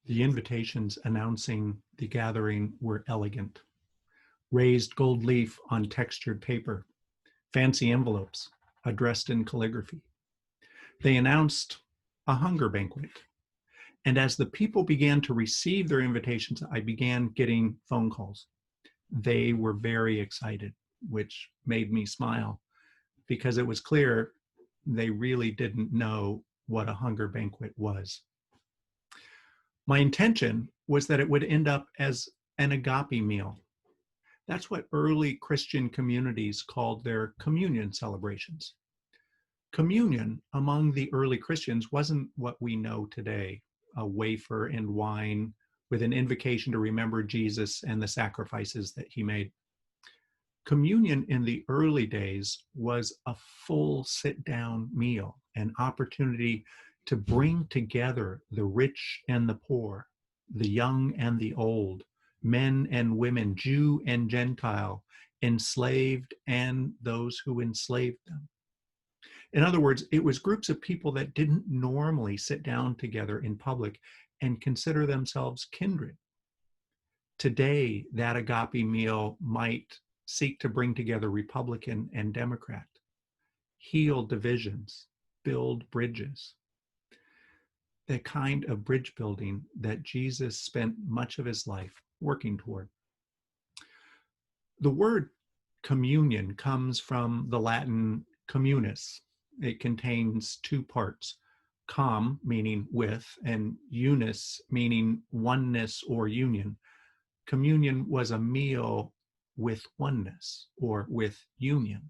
The invitations announcing the gathering were elegant. Raised gold leaf on textured paper, fancy envelopes addressed in calligraphy. They announced a hunger banquet. And as the people began to receive their invitations, I began getting phone calls. They were very excited, which made me smile because it was clear they really didn't know what a hunger banquet was. My intention was that it would end up as an agape meal. That's what early Christian communities called their communion celebrations. Communion among the early Christians wasn't what we know today, a wafer and wine with an invocation to remember Jesus and the sacrifices that he made. Communion in the early days was a full sit-down meal, an opportunity to bring together the rich and the poor, the young and the old, men and women, Jew and Gentile, enslaved and those who enslaved them. In other words, it was groups of people that didn't normally sit down together in public and consider themselves kindred. Today, that agape meal might seek to bring together Republican and Democrat, heal divisions, build bridges. The kind of bridge building that Jesus spent much of his life working toward. The word communion comes from the Latin communis. It contains two parts, com, meaning with, and unis, meaning oneness or union. Communion was a meal with oneness or with union.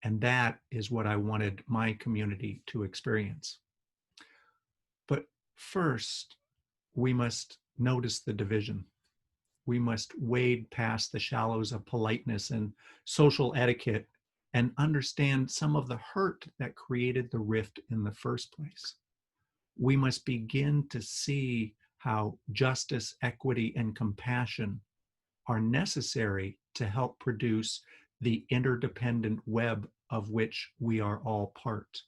And that is what I wanted my community to experience. But first, we must notice the division. We must wade past the shallows of politeness and social etiquette and understand some of the hurt that created the rift in the first place. We must begin to see how justice, equity, and compassion are necessary to help produce the interdependent web of which we are all part.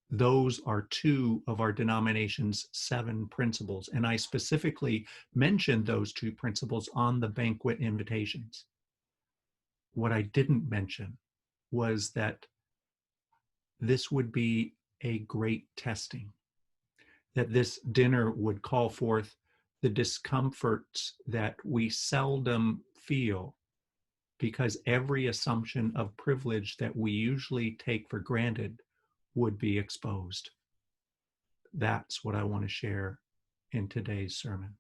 Those are two of our denomination's 7 principles, and I specifically mentioned those 2 principles on the banquet invitations. What I didn't mention was that this would be a great testing, that this dinner would call forth the discomforts that we seldom feel because every assumption of privilege that we usually take for granted would be exposed. That's what I want to share in today's sermon.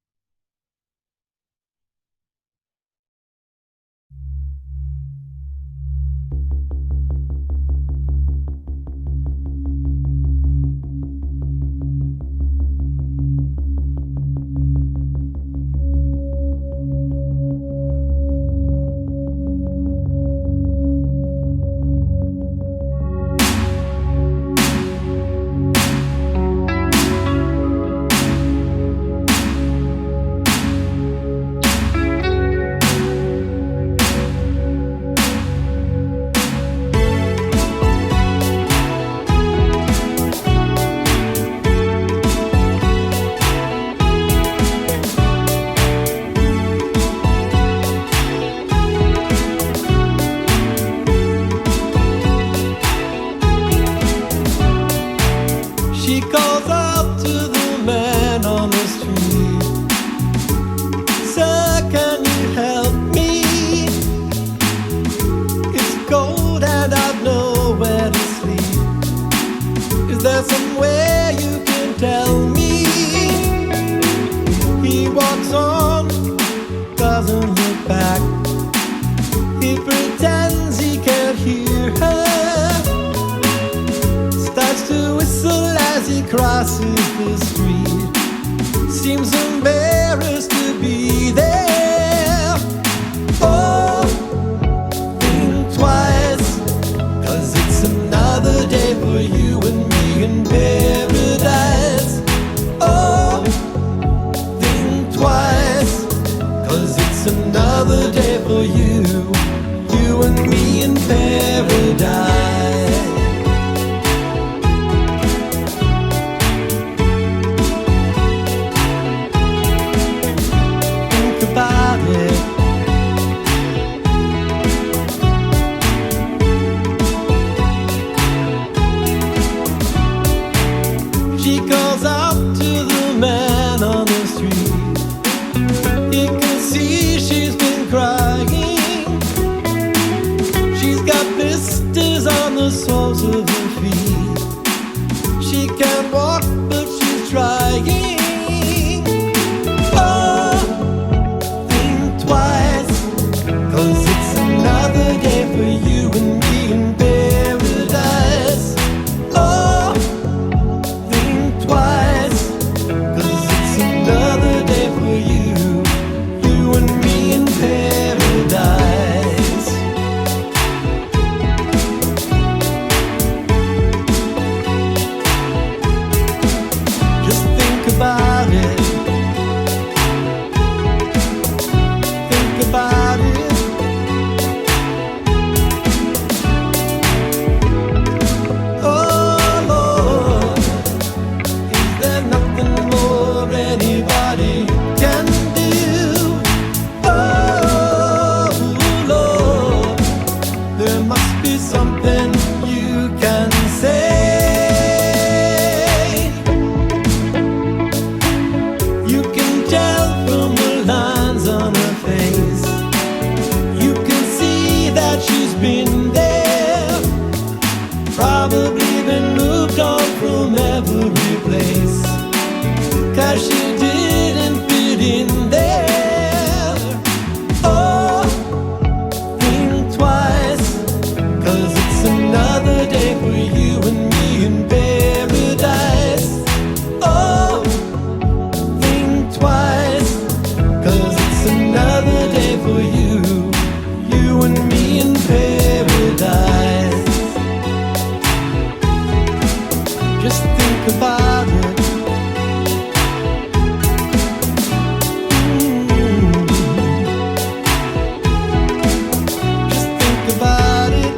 something you can say. You can tell from the lines on her face. You can see that she's been there, probably been moved on from every place, 'cause she didn't fit in there. Oh, think twice, 'cause it's another day for you and me in paradise. Oh, think twice, 'cause it's another day for you, you and me in paradise. Just think about it. Just think about it.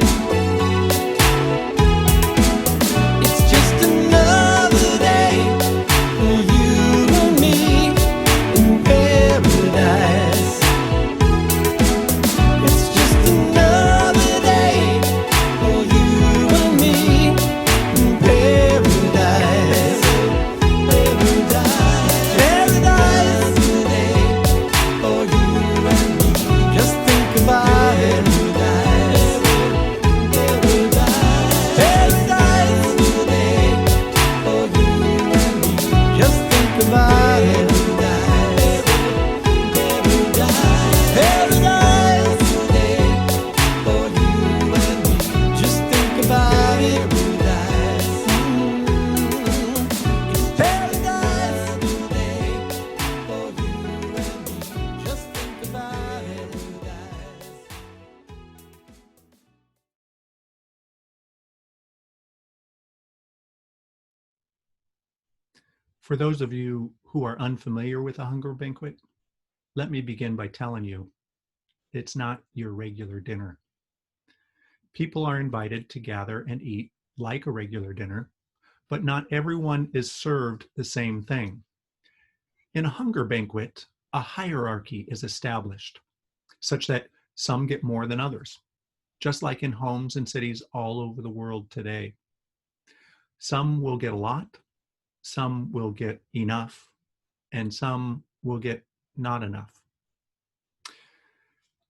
It's just another day for you and me in paradise. It's just another day for you and me in paradise. Paradise. Paradise today for you and me. Just think about it. Paradise today for you and me. Just think about it. Paradise today for you and me. Just think about it. It's paradise today for you and me. Just think about it. For those of you who are unfamiliar with a hunger banquet, let me begin by telling you it's not your regular dinner. People are invited to gather and eat like a regular dinner, but not everyone is served the same thing. In a hunger banquet, a hierarchy is established such that some get more than others, just like in homes and cities all over the world today. Some will get a lot, some will get enough, and some will get not enough.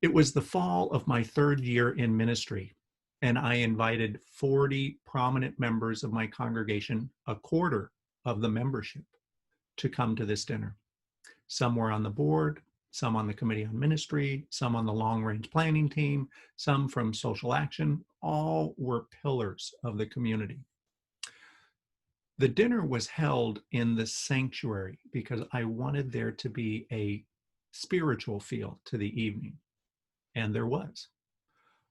It was the fall of my third year in ministry, and I invited 40 prominent members of my congregation, a quarter of the membership, to come to this dinner. Some were on the board, some on the committee on ministry, some on the long-range planning team, some from social action. All were pillars of the community. The dinner was held in the sanctuary because I wanted there to be a spiritual feel to the evening, and there was.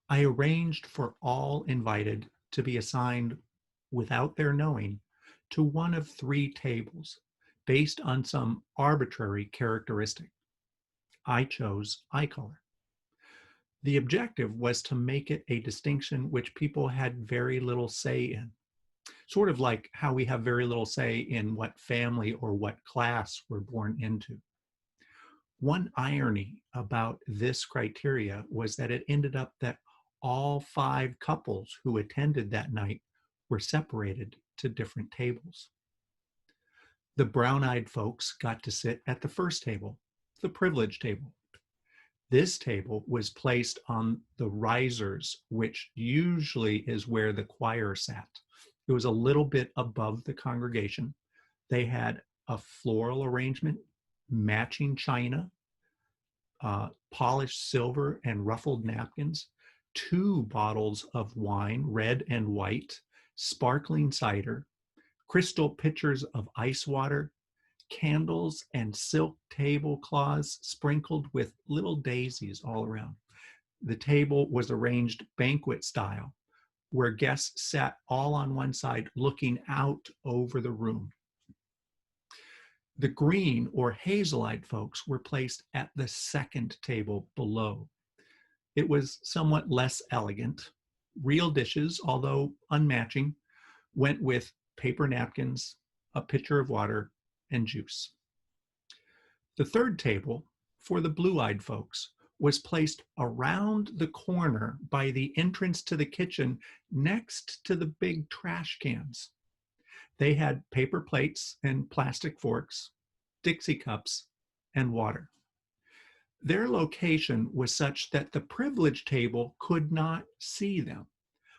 I arranged for all invited to be assigned, without their knowing, to one of 3 tables based on some arbitrary characteristic. I chose eye color. The objective was to make it a distinction which people had very little say in. Sort of like how we have very little say in what family or what class we're born into. One irony about this criteria was that it ended up that all 5 couples who attended that night were separated to different tables. The brown-eyed folks got to sit at the first table, the privileged table. This table was placed on the risers, which usually is where the choir sat. It was a little bit above the congregation. They had a floral arrangement, matching china, polished silver and ruffled napkins, 2 bottles of wine, red and white, sparkling cider, crystal pitchers of ice water, candles and silk tablecloths sprinkled with little daisies all around. The table was arranged banquet style, where guests sat all on one side looking out over the room. The green or hazel-eyed folks were placed at the second table below. It was somewhat less elegant. Real dishes, although unmatching, went with paper napkins, a pitcher of water, and juice. The third table, for the blue-eyed folks, was placed around the corner by the entrance to the kitchen next to the big trash cans. They had paper plates and plastic forks, Dixie cups, and water. Their location was such that the privileged table could not see them,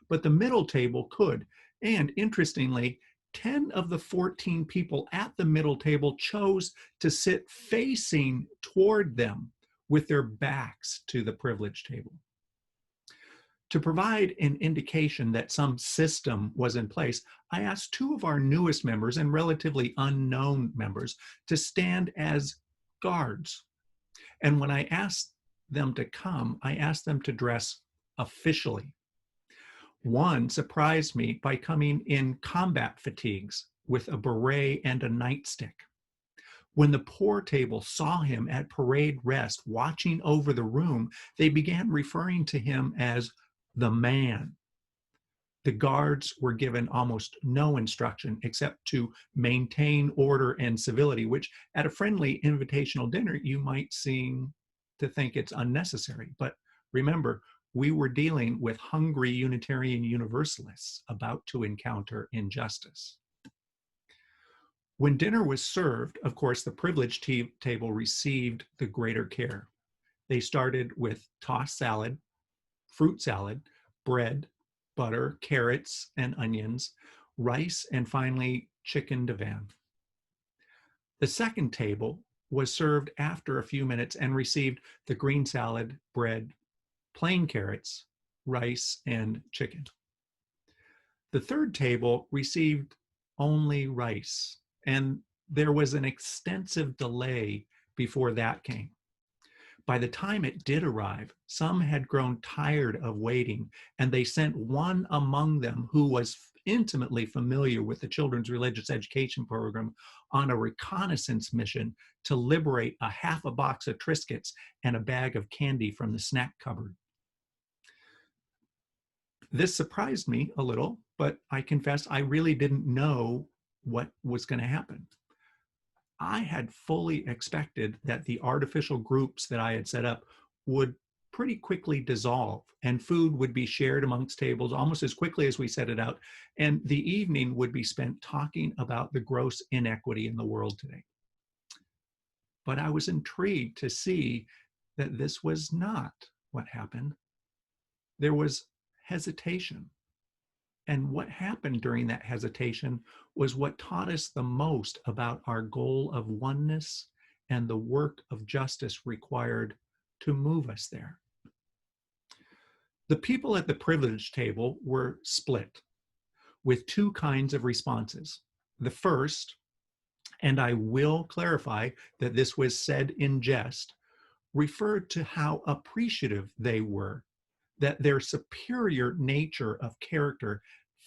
but the middle table could. And interestingly, 10 of the 14 people at the middle table chose to sit facing toward them with their backs to the privileged table. To provide an indication that some system was in place, I asked two of our newest members and relatively unknown members to stand as guards. And when I asked them to come, I asked them to dress officially. One surprised me by coming in combat fatigues with a beret and a nightstick. When the poor table saw him at parade rest watching over the room, they began referring to him as the man. The guards were given almost no instruction except to maintain order and civility, which at a friendly invitational dinner you might seem to think it's unnecessary. But remember, we were dealing with hungry Unitarian Universalists about to encounter injustice. When dinner was served, of course, the privileged table received the greater care. They started with tossed salad, fruit salad, bread, butter, carrots, and onions, rice, and finally chicken divan. The second table was served after a few minutes and received the green salad, bread, plain carrots, rice, and chicken. The third table received only rice, and there was an extensive delay before that came. By the time it did arrive, some had grown tired of waiting, and they sent one among them who was intimately familiar with the children's religious education program on a reconnaissance mission to liberate a half a box of Triscuits and a bag of candy from the snack cupboard. This surprised me a little, but I confess I really didn't know what was going to happen. I had fully expected that the artificial groups that I had set up would pretty quickly dissolve and food would be shared amongst tables almost as quickly as we set it out. And the evening would be spent talking about the gross inequity in the world today. But I was intrigued to see that this was not what happened. There was hesitation. And what happened during that hesitation was what taught us the most about our goal of oneness and the work of justice required to move us there. The people at the privileged table were split with two kinds of responses. The first, and I will clarify that this was said in jest, referred to how appreciative they were that their superior nature of character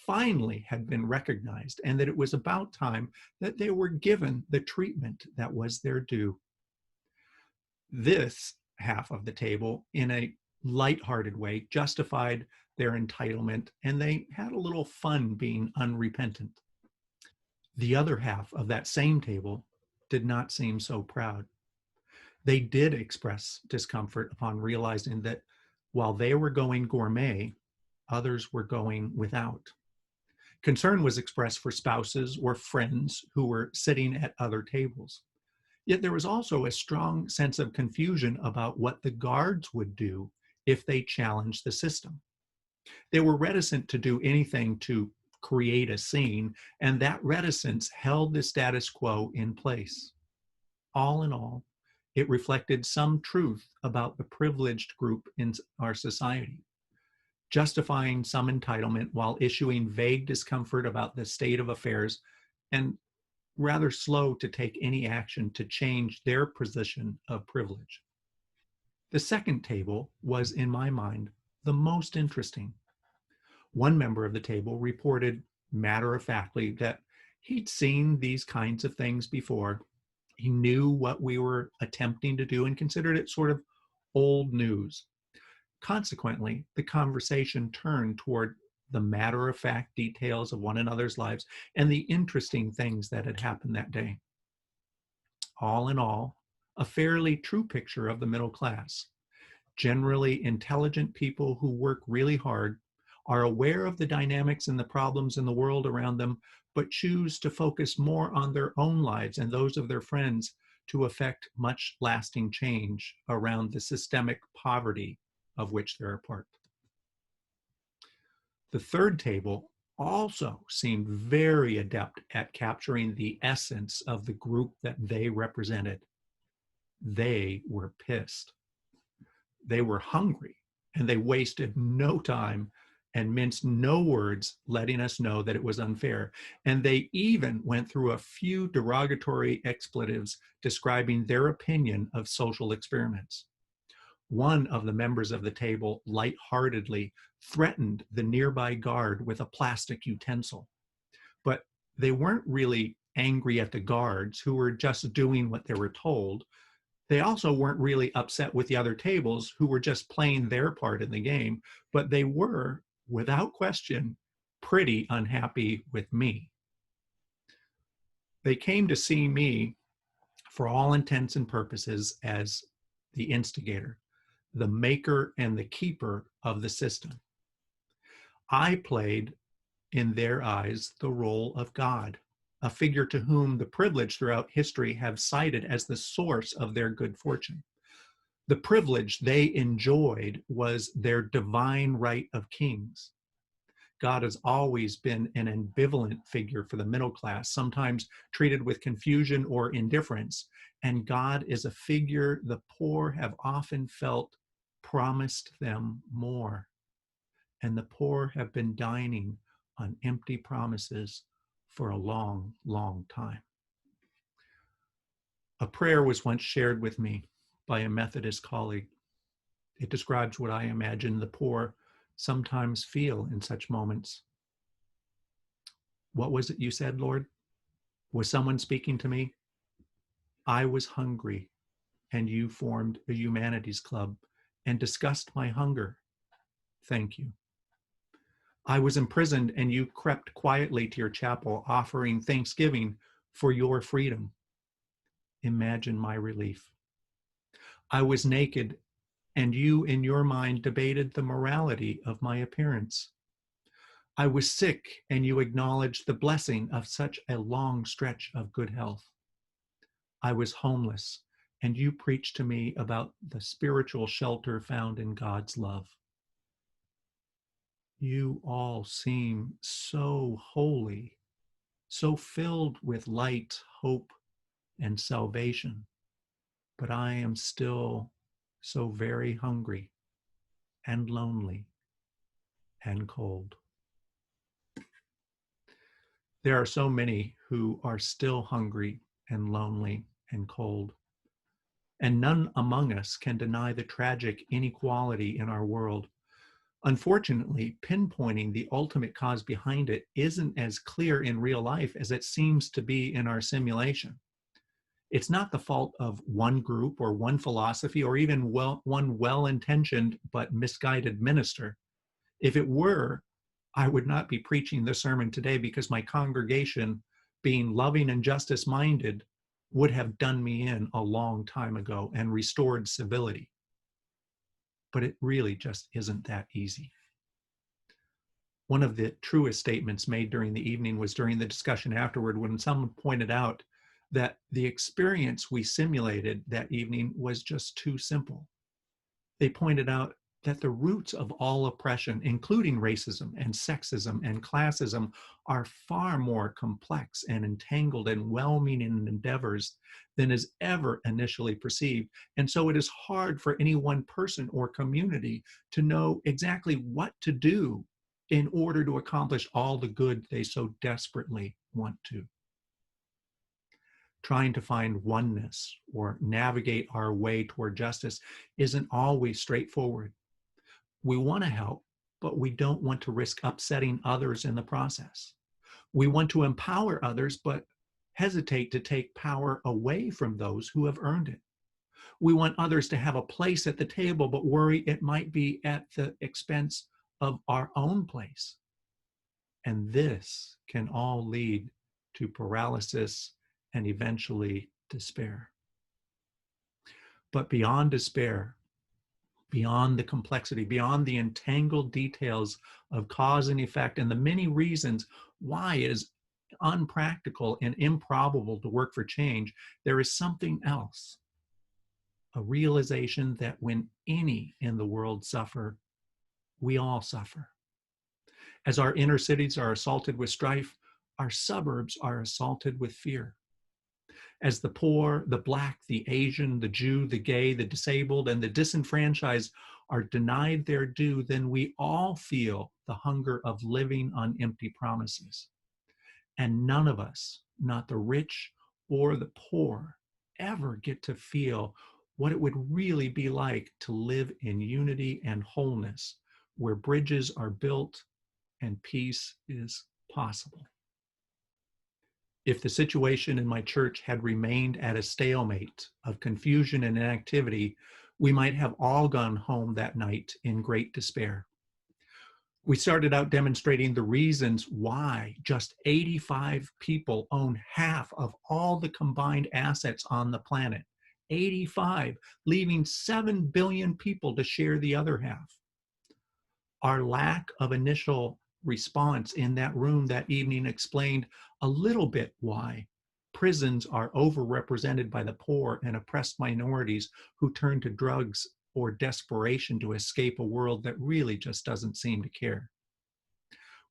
finally had been recognized and that it was about time that they were given the treatment that was their due. This half of the table, in a lighthearted way, justified their entitlement, and they had a little fun being unrepentant. The other half of that same table did not seem so proud. They did express discomfort upon realizing that while they were going gourmet, others were going without. Concern was expressed for spouses or friends who were sitting at other tables. Yet there was also a strong sense of confusion about what the guards would do if they challenged the system. They were reticent to do anything to create a scene, and that reticence held the status quo in place. All in all, it reflected some truth about the privileged group in our society, justifying some entitlement while issuing vague discomfort about the state of affairs, and rather slow to take any action to change their position of privilege. The second table was, in my mind, the most interesting. One member of the table reported matter-of-factly that he'd seen these kinds of things before. He knew what we were attempting to do and considered it sort of old news. Consequently, the conversation turned toward the matter-of-fact details of one another's lives and the interesting things that had happened that day. All in all, a fairly true picture of the middle class. Generally intelligent people who work really hard, are aware of the dynamics and the problems in the world around them, but choose to focus more on their own lives and those of their friends to effect much lasting change around the systemic poverty of which they're a part. The third table also seemed very adept at capturing the essence of the group that they represented. They were pissed. They were hungry, and they wasted no time and minced no words letting us know that it was unfair. And they even went through a few derogatory expletives describing their opinion of social experiments. One of the members of the table lightheartedly threatened the nearby guard with a plastic utensil. But they weren't really angry at the guards, who were just doing what they were told. They also weren't really upset with the other tables, who were just playing their part in the game, but they were, without question, pretty unhappy with me. They came to see me, for all intents and purposes, as the instigator, the maker and the keeper of the system. I played, in their eyes, the role of God, a figure to whom the privileged throughout history have cited as the source of their good fortune. The privilege they enjoyed was their divine right of kings. God has always been an ambivalent figure for the middle class, sometimes treated with confusion or indifference. And God is a figure the poor have often felt promised them more. And the poor have been dining on empty promises for a long, long time. A prayer was once shared with me by a Methodist colleague. It describes what I imagine the poor sometimes feel in such moments. What was it you said, Lord? Was someone speaking to me? I was hungry, and you formed a humanities club and discussed my hunger. Thank you. I was imprisoned, and you crept quietly to your chapel, offering thanksgiving for your freedom. Imagine my relief. I was naked, and you, in your mind, debated the morality of my appearance. I was sick, and you acknowledged the blessing of such a long stretch of good health. I was homeless, and you preached to me about the spiritual shelter found in God's love. You all seem so holy, so filled with light, hope, and salvation, but I am still so very hungry and lonely and cold. There are so many who are still hungry and lonely and cold, and none among us can deny the tragic inequality in our world. Unfortunately, pinpointing the ultimate cause behind it isn't as clear in real life as it seems to be in our simulation. It's not the fault of one group or one philosophy or even one well-intentioned but misguided minister. If it were, I would not be preaching this sermon today, because my congregation, being loving and justice-minded, would have done me in a long time ago and restored civility. But it really just isn't that easy. One of the truest statements made during the evening was during the discussion afterward, when someone pointed out that the experience we simulated that evening was just too simple. They pointed out that the roots of all oppression, including racism and sexism and classism, are far more complex and entangled and well-meaning endeavors than is ever initially perceived. And so it is hard for any one person or community to know exactly what to do in order to accomplish all the good they so desperately want to. Trying to find oneness or navigate our way toward justice isn't always straightforward. We want to help, but we don't want to risk upsetting others in the process. We want to empower others, but hesitate to take power away from those who have earned it. We want others to have a place at the table, but worry it might be at the expense of our own place. And this can all lead to paralysis and eventually despair. But beyond despair, beyond the complexity, beyond the entangled details of cause and effect and the many reasons why it is unpractical and improbable to work for change, there is something else, a realization that when any in the world suffer, we all suffer. As our inner cities are assaulted with strife, our suburbs are assaulted with fear. As the poor, the Black, the Asian, the Jew, the gay, the disabled, and the disenfranchised are denied their due, then we all feel the hunger of living on empty promises. And none of us, not the rich or the poor, ever get to feel what it would really be like to live in unity and wholeness, where bridges are built and peace is possible. If the situation in my church had remained at a stalemate of confusion and inactivity, we might have all gone home that night in great despair. We started out demonstrating the reasons why just 85 people own half of all the combined assets on the planet. 85, leaving 7 billion people to share the other half. Our lack of initial response in that room that evening explained a little bit why prisons are overrepresented by the poor and oppressed minorities who turn to drugs or desperation to escape a world that really just doesn't seem to care.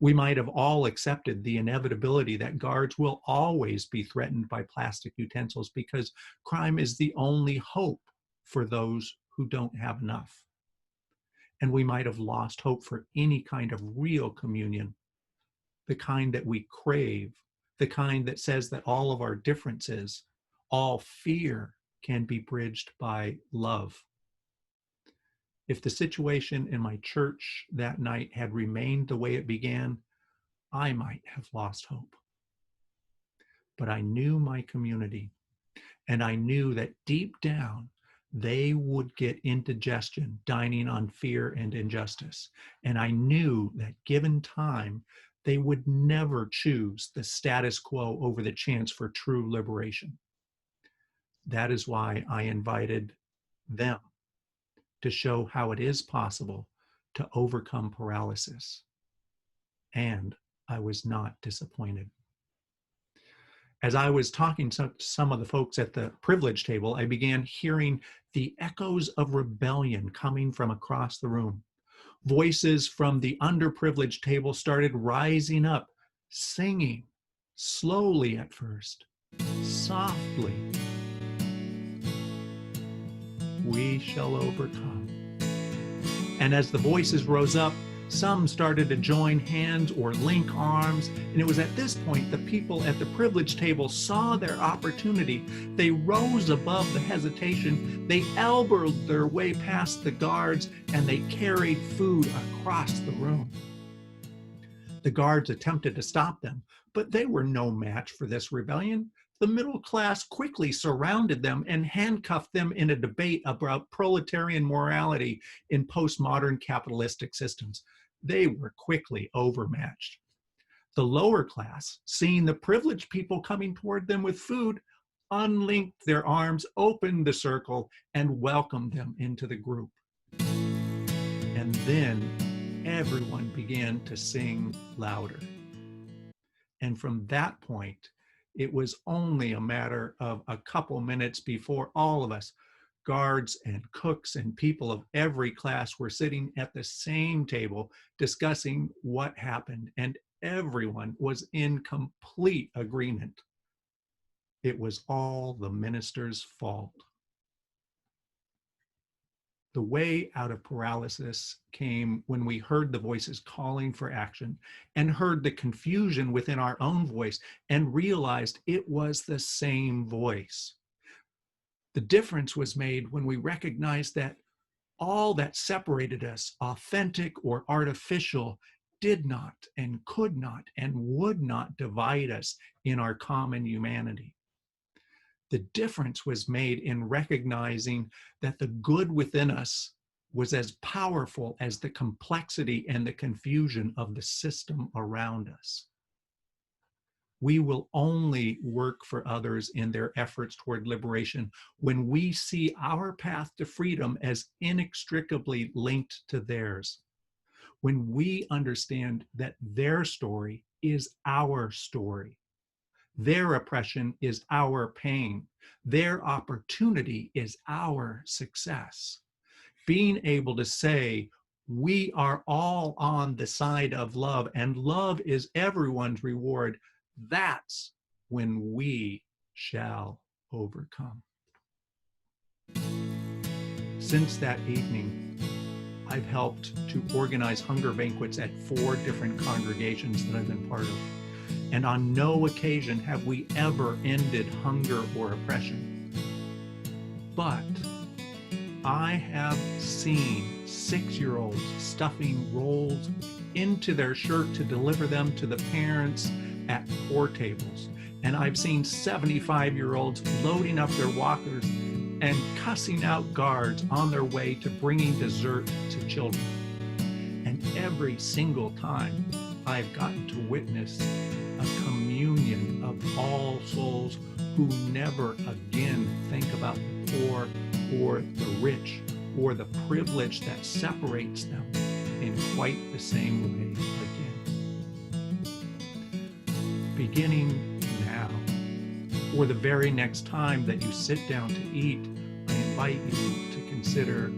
We might have all accepted the inevitability that guards will always be threatened by plastic utensils because crime is the only hope for those who don't have enough. And we might have lost hope for any kind of real communion, the kind that we crave, the kind that says that all of our differences, all fear, can be bridged by love. If the situation in my church that night had remained the way it began, I might have lost hope. But I knew my community, and I knew that deep down, they would get indigestion dining on fear and injustice. And I knew that given time, they would never choose the status quo over the chance for true liberation. That is why I invited them to show how it is possible to overcome paralysis. And I was not disappointed. As I was talking to some of the folks at the privilege table, I began hearing the echoes of rebellion coming from across the room. Voices from the underprivileged table started rising up, singing, slowly at first, softly. We shall overcome. And as the voices rose up, some started to join hands or link arms, and it was at this point the people at the privileged table saw their opportunity. They rose above the hesitation, they elbowed their way past the guards, and they carried food across the room. The guards attempted to stop them, but they were no match for this rebellion. The middle class quickly surrounded them and handcuffed them in a debate about proletarian morality in postmodern capitalistic systems. They were quickly overmatched. The lower class, seeing the privileged people coming toward them with food, unlinked their arms, opened the circle, and welcomed them into the group. And then everyone began to sing louder. And from that point, it was only a matter of a couple minutes before all of us, guards and cooks and people of every class, were sitting at the same table discussing what happened, and everyone was in complete agreement. It was all the minister's fault. The way out of paralysis came when we heard the voices calling for action and heard the confusion within our own voice and realized it was the same voice. The difference was made when we recognized that all that separated us, authentic or artificial, did not and could not and would not divide us in our common humanity. The difference was made in recognizing that the good within us was as powerful as the complexity and the confusion of the system around us. We will only work for others in their efforts toward liberation when we see our path to freedom as inextricably linked to theirs. When we understand that their story is our story, their oppression is our pain, their opportunity is our success. Being able to say, we are all on the side of love, and love is everyone's reward, that's when we shall overcome. Since that evening, I've helped to organize hunger banquets at 4 different congregations that I've been part of. And on no occasion have we ever ended hunger or oppression. But I have seen 6-year-olds stuffing rolls into their shirt to deliver them to the parents at poor tables. And I've seen 75-year-olds loading up their walkers and cussing out guards on their way to bringing dessert to children. And every single time I've gotten to witness a communion of all souls who never again think about the poor or the rich or the privilege that separates them in quite the same way again. Beginning now, or the very next time that you sit down to eat, I invite you to consider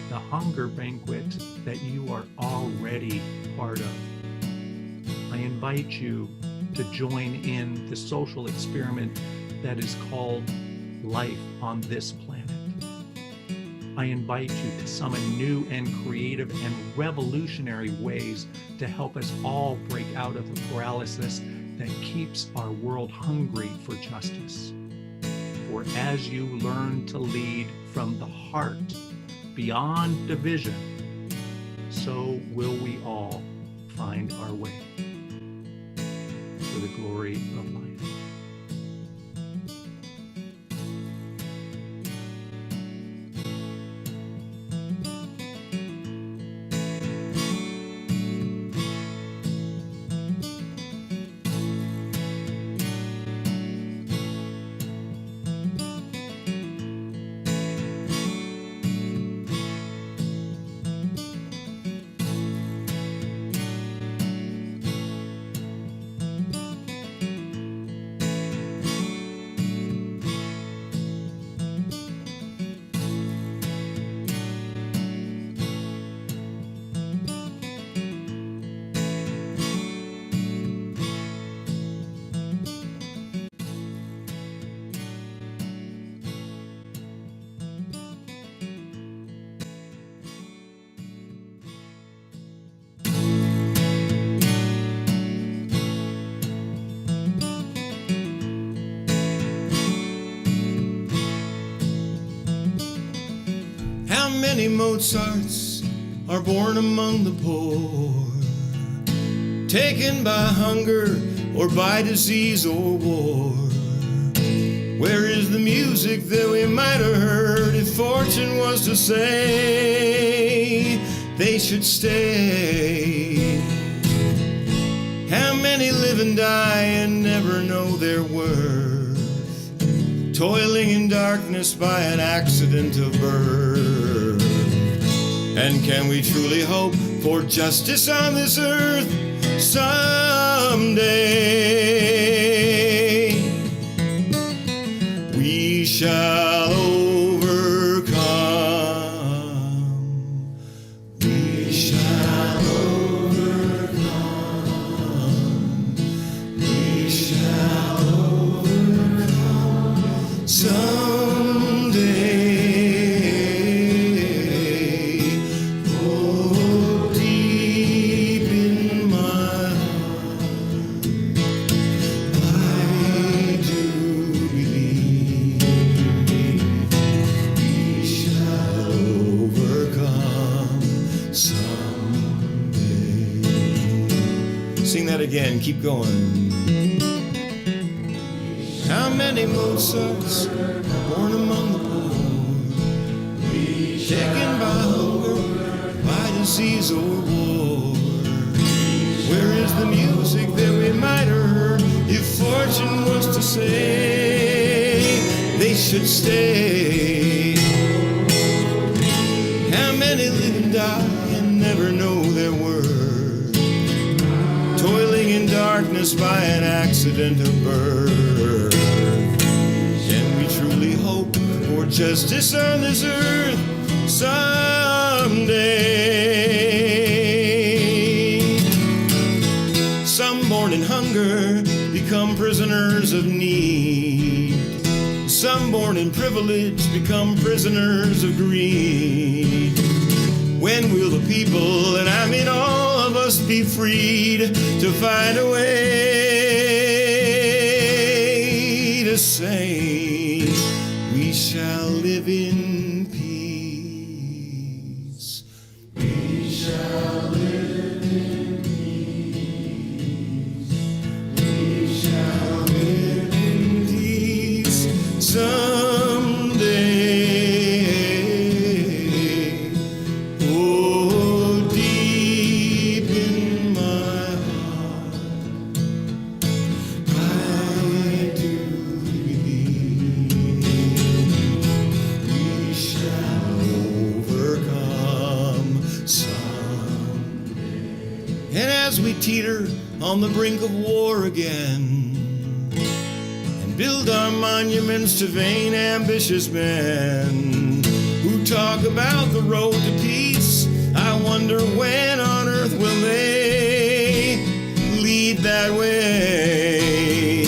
the hunger banquet that you are already part of. I invite you to join in the social experiment that is called life on this planet. I invite you to summon new and creative and revolutionary ways to help us all break out of the paralysis that keeps our world hungry for justice. For as you learn to lead from the heart, beyond division, so will we all find our way for the glory of life. How many Mozarts are born among the poor, taken by hunger or by disease or war? Where is the music that we might have heard if fortune was to say they should stay? How many live and die and never know their worth, toiling in darkness by an accident of birth? And can we truly hope for justice on this earth someday? We shall overcome. We shall overcome. We shall overcome someday. Oh, deep in my heart, I do believe we shall overcome someday. Sing that again, keep going. How many Mozarts are born among the poor, taken by hunger, by disease or war? Where is the music that we might have heard if say they should stay. How many live and die and never know their worth, toiling in darkness by an accident of birth? Can we truly hope for justice on this earth someday? Some born in hunger become prisoners of need. Some born in privilege become prisoners of greed. When will the people, and I mean all of us, be freed to find a way to say we shall live in peace? We shall live in peace. We shall live in peace someday. Oh, deep in my heart, I do believe we shall overcome someday. And as we teeter on the brink of war again, and build our monuments to vain, ambitious men who talk about the road to peace, I wonder when on earth will they lead that way?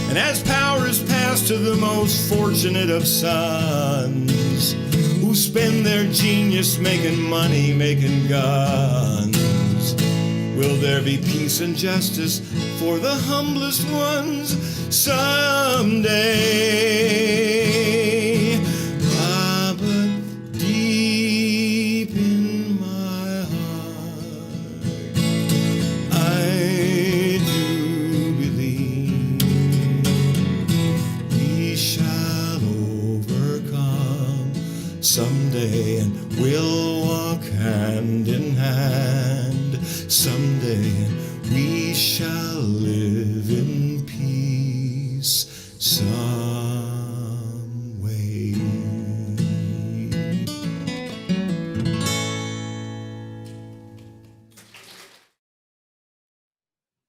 And as power is passed to the most fortunate of sons, who spend their genius making money, making guns, will there be peace and justice for the humblest ones someday? Ah, but deep in my heart, I do believe we shall overcome someday, and we'll walk hand in hand someday, and we shall live in peace some way.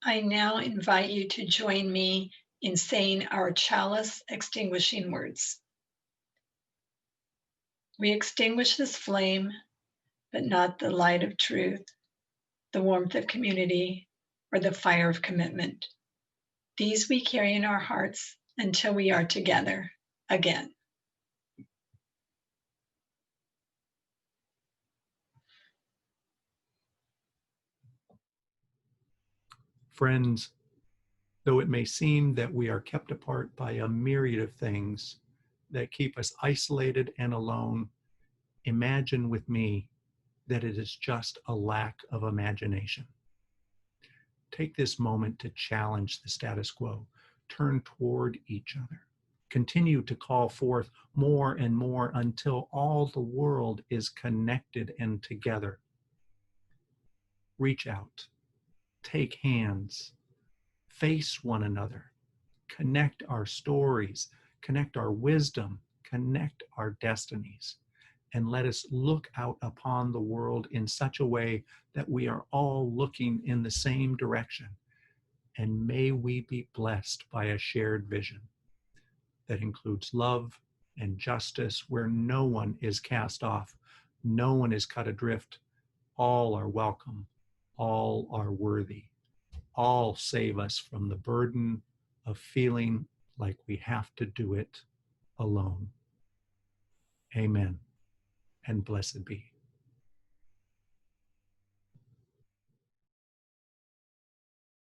I now invite you to join me in saying our chalice extinguishing words. We extinguish this flame, but not the light of truth, the warmth of community, or the fire of commitment. These we carry in our hearts until we are together again. Friends, though it may seem that we are kept apart by a myriad of things that keep us isolated and alone, imagine with me that it is just a lack of imagination. Take this moment to challenge the status quo. Turn toward each other. Continue to call forth more and more until all the world is connected and together. Reach out. Take hands. Face one another. Connect our stories. Connect our wisdom. Connect our destinies. And let us look out upon the world in such a way that we are all looking in the same direction. And may we be blessed by a shared vision that includes love and justice, where no one is cast off, no one is cut adrift, all are welcome, all are worthy, all save us from the burden of feeling like we have to do it alone. Amen, and blessed be.